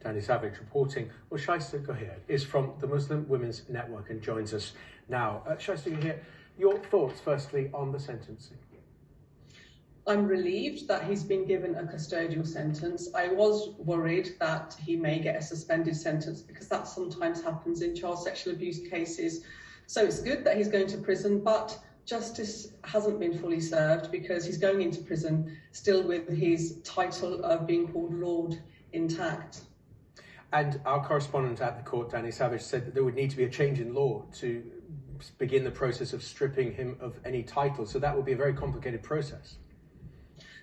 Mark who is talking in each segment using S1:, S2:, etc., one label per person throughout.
S1: Danny Savage reporting. Well, Shaista Gohir is from the Muslim Women's Network and joins us now. Shaista Gohir, your thoughts firstly on the sentencing?
S2: I'm relieved that he's been given a custodial sentence. I was worried that he may get a suspended sentence because that sometimes happens in child sexual abuse cases. So it's good that he's going to prison, but justice hasn't been fully served because he's going into prison still with his title of being called Lord intact.
S1: And our correspondent at the court, Danny Savage, said that there would need to be a change in law to begin the process of stripping him of any title. So that would be a very complicated process.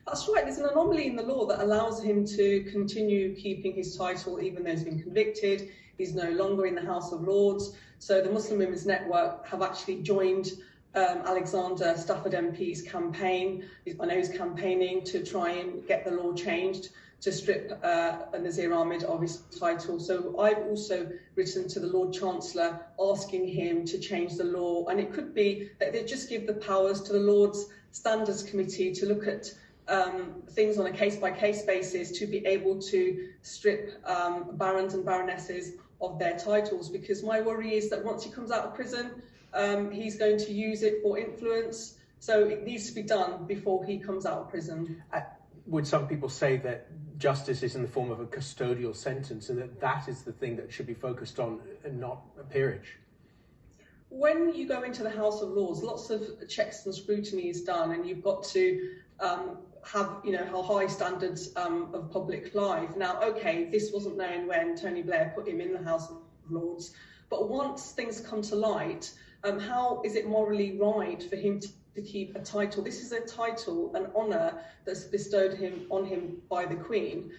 S2: That's right. There's an anomaly in the law that allows him to continue keeping his title even though he's been convicted. He's no longer in the House of Lords. So the Muslim Women's Network have actually joined Alexander Stafford MP's campaign. I know he's campaigning to try and get the law changed to strip Nazir Ahmed of his title. So I've also written to the Lord Chancellor asking him to change the law. And it could be that they just give the powers to the Lord's Standards Committee to look at things on a case-by-case basis to be able to strip barons and baronesses of their titles, because my worry is that once he comes out of prison, he's going to use it for influence. So it needs to be done before he comes out of prison.
S1: Would some people say that justice is in the form of a custodial sentence and that that is the thing that should be focused on and not a peerage?
S2: When you go into the House of Lords, lots of checks and scrutiny is done, and you've got to have, how high standards of public life. Now, okay, this wasn't known when Tony Blair put him in the House of Lords, but once things come to light, how is it morally right for him to keep a title? This is a title, an honour that's bestowed on him by the Queen.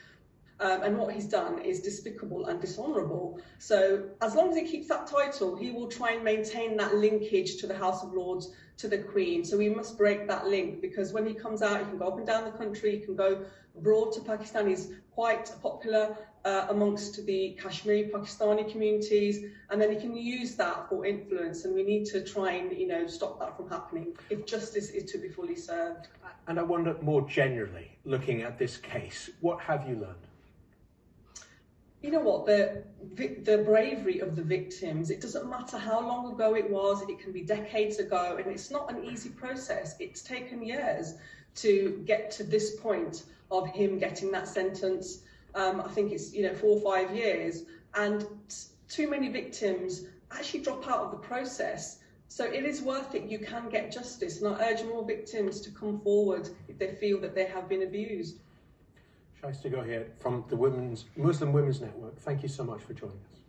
S2: And what he's done is despicable and dishonourable. So as long as he keeps that title, he will try and maintain that linkage to the House of Lords, to the Queen. So we must break that link, because when he comes out, he can go up and down the country, he can go abroad to Pakistan. He's quite popular amongst the Kashmiri Pakistani communities, and then he can use that for influence. And we need to try and, stop that from happening if justice is to be fully served.
S1: And I wonder more generally, looking at this case, what have you learned?
S2: You know what, the bravery of the victims, it doesn't matter how long ago it was, it can be decades ago, and it's not an easy process. It's taken years to get to this point of him getting that sentence. I think it's 4 or 5 years, and too many victims actually drop out of the process. So it is worth it. You can get justice, and I urge more victims to come forward if they feel that they have been abused.
S1: Shaista Gohir from the Muslim Women's Network, thank you so much for joining us.